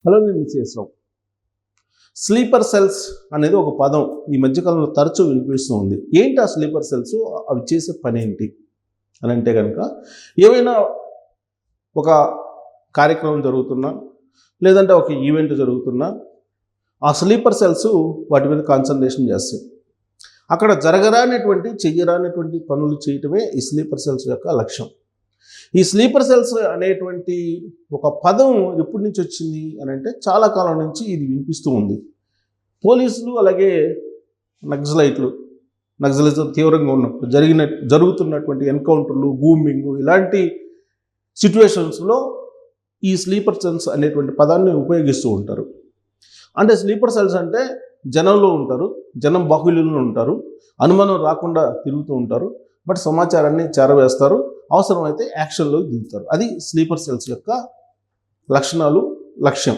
Hello, నేను చేసాం. Sleeper cells అనేది ఒక పదం ఈ మధ్యకాలంలో తరచూ వినిపిస్తూ ఉంది. ఏంటి ఆ స్లీపర్ సెల్స్? అవి చేసే పని ఏంటి అని అంటే కనుక, ఏవైనా ఒక కార్యక్రమం జరుగుతున్నా లేదంటే ఒక ఈవెంట్ జరుగుతున్నా ఆ స్లీపర్ సెల్స్ వాటి మీద కాన్సన్ట్రేషన్ చేస్తాయి. అక్కడ జరగరానటువంటి చెయ్యరానటువంటి పనులు చేయటమే ఈ స్లీపర్ సెల్స్ యొక్క లక్ష్యం. ఈ స్లీపర్ సెల్స్ అనేటువంటి ఒక పదం ఎప్పటి నుంచి వచ్చింది అని అంటే, చాలా కాలం నుంచి ఇది వినిపిస్తూ ఉంది. పోలీసులు అలాగే నక్సలిజం తీవ్రంగా ఉన్నప్పుడు జరుగుతున్నటువంటి ఎన్కౌంటర్లు, గూమింగ్, ఇలాంటి సిచ్యువేషన్స్లో ఈ స్లీపర్ సెల్స్ అనేటువంటి పదాన్ని ఉపయోగిస్తూ ఉంటారు. అంటే స్లీపర్ సెల్స్ అంటే జనంలో ఉంటారు, జనం బాహుళ్యంలో ఉంటారు, అనుమానం రాకుండా తిరుగుతూ ఉంటారు, బట్ సమాచారాన్ని చేరవేస్తారు, అవసరమైతే యాక్షన్లో దిగుతారు. అది స్లీపర్ సెల్స్ యొక్క లక్షణాలు, లక్ష్యం.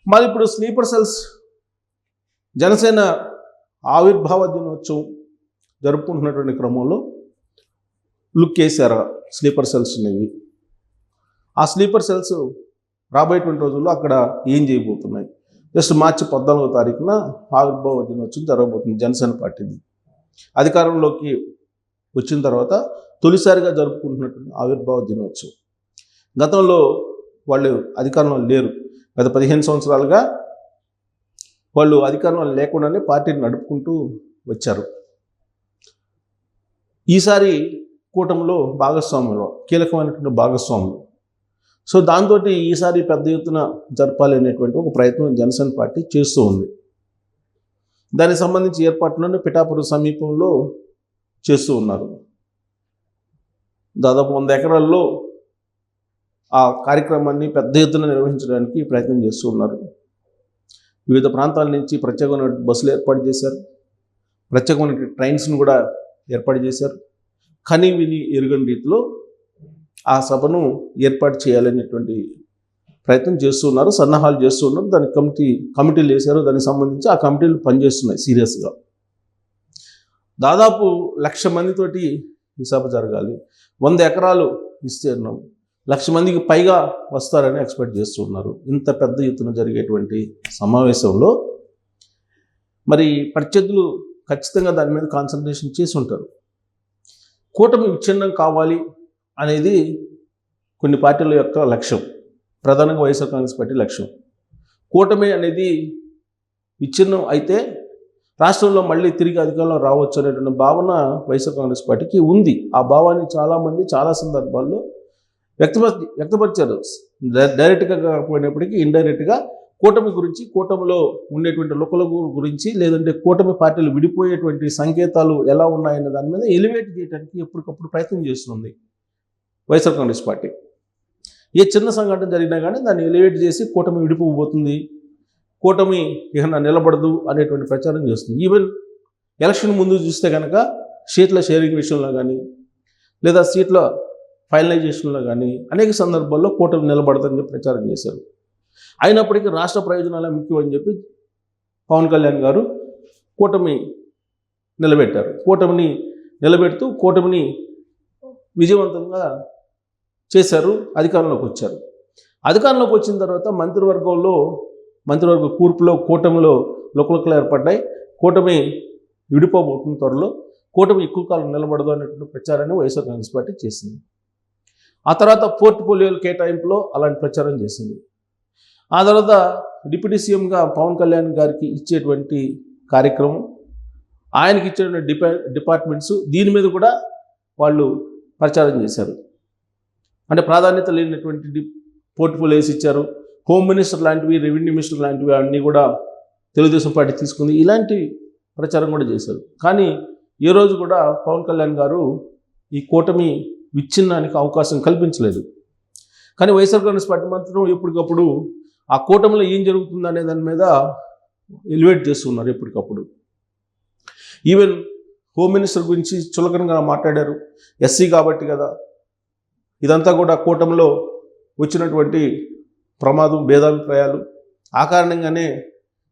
మరి ఇప్పుడు స్లీపర్ సెల్స్ జనసేన ఆవిర్భావ దినోత్సవం జరుపుకుంటున్నటువంటి క్రమంలో లుక్ వేశారు స్లీపర్ సెల్స్ అనేవి. ఆ స్లీపర్ సెల్స్ రాబోయేటువంటి రోజుల్లో అక్కడ ఏం చేయబోతున్నాయి? జస్ట్ మార్చి 14వ తారీఖున ఆవిర్భావ దినోత్సవం జరగబోతుంది జనసేన పార్టీది. అధికారంలోకి వచ్చిన తర్వాత తొలిసారిగా జరుపుకుంటున్నటువంటి ఆవిర్భావ దినోత్సవం. గతంలో వాళ్ళు అధికారంలో లేరు. గత 15 సంవత్సరాలుగా వాళ్ళు అధికారంలో లేకుండానే పార్టీని నడుపుకుంటూ వచ్చారు. ఈసారి కూటమిలో భాగస్వాములు, కీలకమైనటువంటి భాగస్వాములు. సో దాంతో ఈసారి పెద్ద ఎత్తున జరపాలి అనేటువంటి ఒక ప్రయత్నం జనసేన పార్టీ చేస్తూ ఉంది. దానికి సంబంధించి ఏర్పాట్లను పిఠాపురం సమీపంలో చేస్తూ ఉన్నారు. దాదాపు 100 ఎకరాల్లో ఆ కార్యక్రమాన్ని పెద్ద ఎత్తున నిర్వహించడానికి ప్రయత్నం చేస్తూ ఉన్నారు. వివిధ ప్రాంతాల నుంచి ప్రత్యేకమైన బస్సులు ఏర్పాటు చేశారు, ప్రత్యేకమైన ట్రైన్స్ను కూడా ఏర్పాటు చేశారు. కని విని ఎరుగని రీతిలో ఆ సభను ఏర్పాటు చేయాలనేటువంటి ప్రయత్నం చేస్తూ ఉన్నారు, సన్నాహాలు చేస్తూ ఉన్నారు. దానికి కమిటీలు వేశారు. దానికి సంబంధించి ఆ కమిటీలు పనిచేస్తున్నాయి సీరియస్గా. దాదాపు 1,00,000 మందితోటి ఈ సభ జరగాలి. 100 ఎకరాలు విస్తీర్ణం, 1,00,000 మందికి పైగా వస్తారని ఎక్స్పెక్ట్ చేస్తూ ఉన్నారు. ఇంత పెద్ద ఎత్తున జరిగేటువంటి సమావేశంలో మరి ప్రత్యర్థులు ఖచ్చితంగా దాని మీద కాన్సన్ట్రేషన్ చేసి ఉంటారు. కూటమి విచ్ఛిన్నం కావాలి అనేది కొన్ని పార్టీల యొక్క లక్ష్యం, ప్రధానంగా వైఎస్ఆర్ కాంగ్రెస్ పార్టీ లక్ష్యం. కూటమి అనేది విచ్ఛిన్నం అయితే రాష్ట్రంలో మళ్ళీ తిరిగి అధికారంలో రావచ్చు అనేటువంటి భావన వైఎస్ఆర్ కాంగ్రెస్ పార్టీకి ఉంది. ఆ భావాన్ని చాలామంది చాలా సందర్భాల్లో వ్యక్తపరిచారు. డైరెక్ట్గా కాకపోయినప్పటికీ ఇండైరెక్ట్గా కూటమి గురించి, కూటమిలో ఉండేటువంటి లోకల గురించి, లేదంటే కూటమి పార్టీలు విడిపోయేటువంటి సంకేతాలు ఎలా ఉన్నాయన్న దాని మీద ఎలివేట్ చేయడానికి ఎప్పటికప్పుడు ప్రయత్నం చేస్తుంది వైఎస్ఆర్ కాంగ్రెస్ పార్టీ. ఏ చిన్న సంఘటన జరిగినా కానీ దాన్ని ఎలివేట్ చేసి కూటమి విడిపోబోతుంది, కూటమి ఇక నిలబడదు అనేటువంటి ప్రచారం చేస్తుంది. ఈవెన్ ఎలక్షన్ ముందు చూస్తే కనుక సీట్ల షేరింగ్ విషయంలో కానీ, లేదా సీట్ల ఫైనలైజేషన్లో కానీ అనేక సందర్భాల్లో కూటమి నిలబడదని చెప్పి ప్రచారం చేశారు. అయినప్పటికీ రాష్ట్ర ప్రయోజనాలే ముఖ్యం అని చెప్పి పవన్ కళ్యాణ్ గారు కూటమి నిలబెట్టారు. కూటమిని నిలబెడుతూ కూటమిని విజయవంతంగా చేశారు, అధికారంలోకి వచ్చారు. అధికారంలోకి వచ్చిన తర్వాత మంత్రివర్గ కూర్పులో కూటమిలో లుకలుకలు ఏర్పడ్డాయి. కూటమి విడిపోబోతున్న త్వరలో, కూటమి ఎక్కువ కాలం నిలబడదు అనేటువంటి ప్రచారాన్ని వైఎస్ఆర్ కాంగ్రెస్ పార్టీ చేసింది. ఆ తర్వాత పోర్ట్ఫోలియోల కేటాయింపులో అలాంటి ప్రచారం చేసింది. ఆ తర్వాత డిప్యూటీ సీఎంగా పవన్ కళ్యాణ్ గారికి ఇచ్చేటువంటి కార్యక్రమం, ఆయనకి ఇచ్చేటువంటి డిపార్ట్మెంట్స్, దీని మీద కూడా వాళ్ళు ప్రచారం చేశారు. అంటే ప్రాధాన్యత లేనటువంటి పోర్ట్ఫోలియోస్ ఇచ్చారు. హోమ్ మినిస్టర్ లాంటివి, రెవెన్యూ మినిస్టర్ లాంటివి అన్నీ కూడా తెలుగుదేశం పార్టీ తీసుకుంది. ఇలాంటి ప్రచారం కూడా చేశారు. కానీ ఏ రోజు కూడా పవన్ కళ్యాణ్ గారు ఈ కూటమి విచ్ఛిన్నానికి అవకాశం కల్పించలేదు. కానీ వైఎస్ఆర్ కాంగ్రెస్ పార్టీ మాత్రం ఎప్పటికప్పుడు ఆ కూటమిలో ఏం జరుగుతుంది అనే దాని మీద ఎలివేట్ చేస్తున్నారు ఎప్పటికప్పుడు. ఈవెన్ హోమ్ మినిస్టర్ గురించి చులకనగా మాట్లాడారు. ఎస్సీ కాబట్టి కదా, ఇదంతా కూడా కూటమిలో వచ్చినటువంటి ప్రమాదం, భేదాభిప్రాయాలు. ఆ కారణంగానే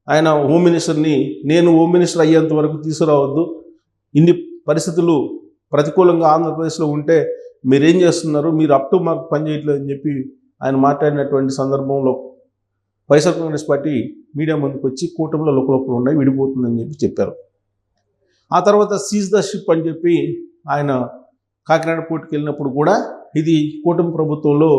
ఆయన హోమ్ మినిస్టర్ని, నేను హోమ్ మినిస్టర్ అయ్యేంత వరకు తీసుకురావద్దు, ఇన్ని పరిస్థితులు ప్రతికూలంగా ఆంధ్రప్రదేశ్లో ఉంటే మీరేం చేస్తున్నారు, మీరు అప్ టు మార్క్ పనిచేయట్లేదు అని చెప్పి ఆయన మాట్లాడినటువంటి సందర్భంలో వైఎస్ఆర్ కాంగ్రెస్ పార్టీ మీడియా ముందుకు వచ్చి కూటమిలో లోపల ఉన్నాయి, విడిపోతుందని చెప్పారు. ఆ తర్వాత సీజ్ ద షిప్ అని చెప్పి ఆయన కాకినాడ పోర్టుకి వెళ్ళినప్పుడు కూడా ఇది కూటమి ప్రభుత్వంలో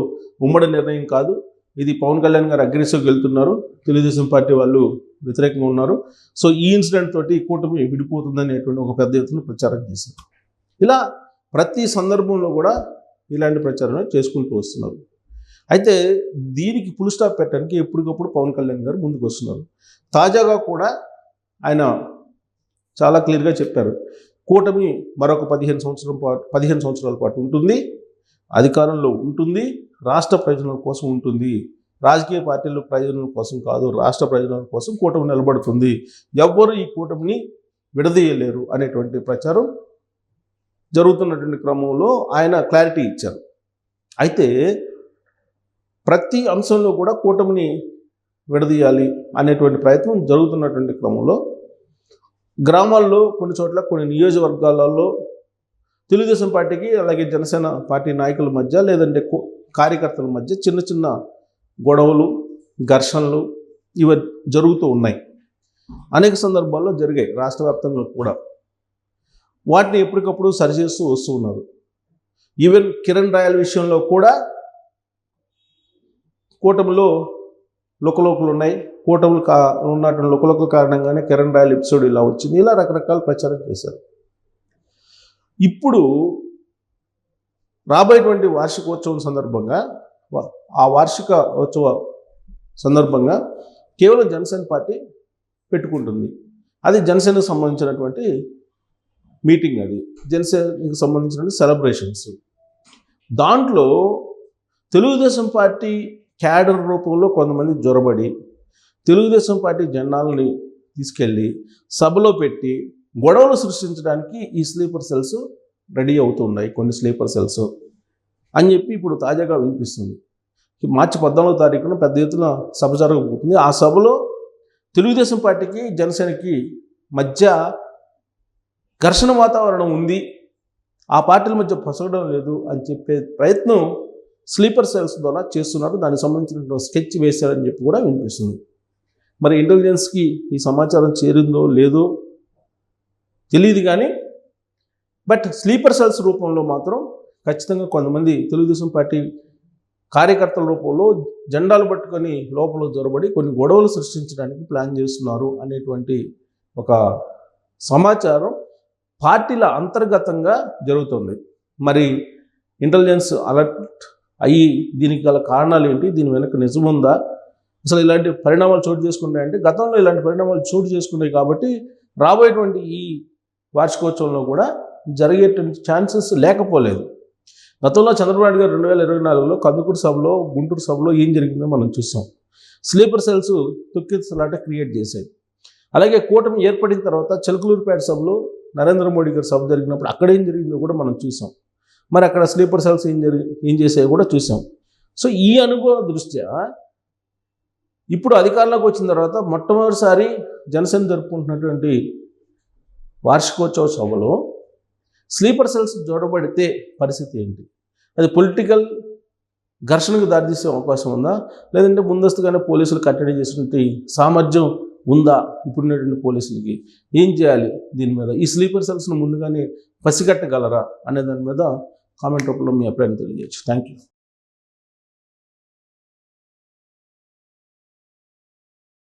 ఉమ్మడి నిర్ణయం కాదు, ఇది పవన్ కళ్యాణ్ గారు అగ్రెసివ్గా వెళ్తున్నారు, తెలుగుదేశం పార్టీ వాళ్ళు వ్యతిరేకంగా ఉన్నారు, సో ఈ ఇన్సిడెంట్ తోటి కూటమి విడిపోతుందనేటువంటి ఒక పెద్ద ఎత్తున ప్రచారం చేశారు. ఇలా ప్రతి సందర్భంలో కూడా ఇలాంటి ప్రచారం చేసుకుంటూ వస్తున్నారు. అయితే దీనికి ఫుల్ స్టాప్ పెట్టడానికి ఎప్పటికప్పుడు పవన్ కళ్యాణ్ గారు ముందుకు వస్తున్నారు. తాజాగా కూడా ఆయన చాలా క్లియర్గా చెప్పారు, కూటమి మరొక 15 సంవత్సరాల పాటు ఉంటుంది, అధికారంలో ఉంటుంది, రాష్ట్ర ప్రయోజనాల కోసం ఉంటుంది, రాజకీయ పార్టీల ప్రయోజనాల కోసం కాదు, రాష్ట్ర ప్రయోజనాల కోసం కూటమి నిలబడుతుంది, ఎవ్వరూ ఈ కూటమిని విడదీయలేరు అనేటువంటి ప్రచారం జరుగుతున్నటువంటి క్రమంలో ఆయన క్లారిటీ ఇచ్చారు. అయితే ప్రతి అంశంలో కూడా కూటమిని విడదీయాలి అనేటువంటి ప్రయత్నం జరుగుతున్నటువంటి క్రమంలో గ్రామాల్లో కొన్ని చోట్ల కొన్ని నియోజకవర్గాలలో తెలుగుదేశం పార్టీకి అలాగే జనసేన పార్టీ నాయకుల మధ్య లేదంటే కార్యకర్తల మధ్య చిన్న చిన్న గొడవలు, ఘర్షణలు ఇవి జరుగుతూ ఉన్నాయి. అనేక సందర్భాల్లో జరిగాయి రాష్ట్ర వ్యాప్తంగా కూడా. వాటిని ఎప్పటికప్పుడు సరిచేస్తూ వస్తూ ఉన్నారు. ఈవెన్ కిరణ్ రాయల్ విషయంలో కూడా కూటమిలో లుకలుకలు ఉన్నాయి, కూటములు ఉన్నటువంటి లుకలుకల కారణంగానే కిరణ్ రాయల్ ఎపిసోడ్ ఇలా వచ్చింది, ఇలా రకరకాల ప్రచారం చేశారు. ఇప్పుడు రాబోయేటువంటి వార్షికోత్సవం సందర్భంగా ఆ వార్షికోత్సవ సందర్భంగా కేవలం జనసేన పార్టీ పెట్టుకుంటుంది. అది జనసేనకు సంబంధించినటువంటి మీటింగ్, అది జనసేనకు సంబంధించినటువంటి సెలబ్రేషన్స్. దాంట్లో తెలుగుదేశం పార్టీ క్యాడర్ రూపంలో కొంతమంది జొరబడి తెలుగుదేశం పార్టీ జెండాలని తీసుకెళ్ళి సభలో పెట్టి గొడవలు సృష్టించడానికి ఈ స్లీపర్ సెల్స్ రెడీ అవుతున్నాయి, కొన్ని స్లీపర్ సెల్స్ అని చెప్పి ఇప్పుడు తాజాగా వినిపిస్తుంది. మార్చి 14వ తారీఖున పెద్ద ఎత్తున సభ జరగబోతుంది. ఆ సభలో తెలుగుదేశం పార్టీకి జనసేనకి మధ్య ఘర్షణ వాతావరణం ఉంది, ఆ పార్టీల మధ్య పొసగడం లేదు అని చెప్పే ప్రయత్నం స్లీపర్ సెల్స్ ద్వారా చేస్తున్నారు. దానికి సంబంధించిన స్కెచ్ వేశారని చెప్పి కూడా వినిపిస్తుంది. మరి ఇంటెలిజెన్స్కి ఈ సమాచారం చేరిందో లేదో తెలియదు కానీ, బట్ స్లీపర్ సెల్స్ రూపంలో మాత్రం ఖచ్చితంగా కొంతమంది తెలుగుదేశం పార్టీ కార్యకర్తల రూపంలో జెండాలు పట్టుకొని లోపల జొరబడి కొన్ని గొడవలు సృష్టించడానికి ప్లాన్ చేస్తున్నారు అనేటువంటి ఒక సమాచారం పార్టీల అంతర్గతంగా జరుగుతుంది. మరి ఇంటెలిజెన్స్ అలర్ట్ అయ్యి దీనికి గల కారణాలు ఏంటి, దీని వెనక నిజముందా, అసలు ఇలాంటి పరిణామాలు చోటు చేసుకుంటాయంటే గతంలో ఇలాంటి పరిణామాలు చోటు చేసుకున్నాయి కాబట్టి రాబోయేటువంటి ఈ వార్షికోత్సవంలో కూడా జరిగేటువంటి ఛాన్సెస్ లేకపోలేదు. గతంలో చంద్రబాబు నాయుడు గారు 2024లో కందుకూరు సభలో, గుంటూరు సభలో ఏం జరిగిందో మనం చూసాం. స్లీపర్ సెల్స్ తొక్కిసలాట క్రియేట్ చేశాయి. అలాగే కూటమి ఏర్పడిన తర్వాత చిలకలూరుపేట సభలో నరేంద్ర మోడీ గారి సభ జరిగినప్పుడు అక్కడ ఏం జరిగిందో కూడా మనం చూసాం. మరి అక్కడ స్లీపర్ సెల్స్ ఏం చేసాయో కూడా చూసాం. సో ఈ అనుభవ దృష్ట్యా ఇప్పుడు అధికారంలోకి వచ్చిన తర్వాత మొట్టమొదటిసారి జనసేన జరుపుకుంటున్నటువంటి వార్షికోత్సవ సభలో స్లీపర్ సెల్స్ జోడబడితే పరిస్థితి ఏంటి, అది పొలిటికల్ ఘర్షణకు దారితీసే అవకాశం ఉందా, లేదంటే ముందస్తుగానే పోలీసులు కట్టడి చేసినటువంటి సామర్థ్యం ఉందా ఇప్పుడున్నటువంటి పోలీసులకి, ఏం చేయాలి దీని మీద, ఈ స్లీపర్ సెల్స్ను ముందుగానే పసిగట్టగలరా అనే దాని మీద కామెంట్ రూపంలో మీ అభిప్రాయం తెలియజేయచ్చు. Thank you.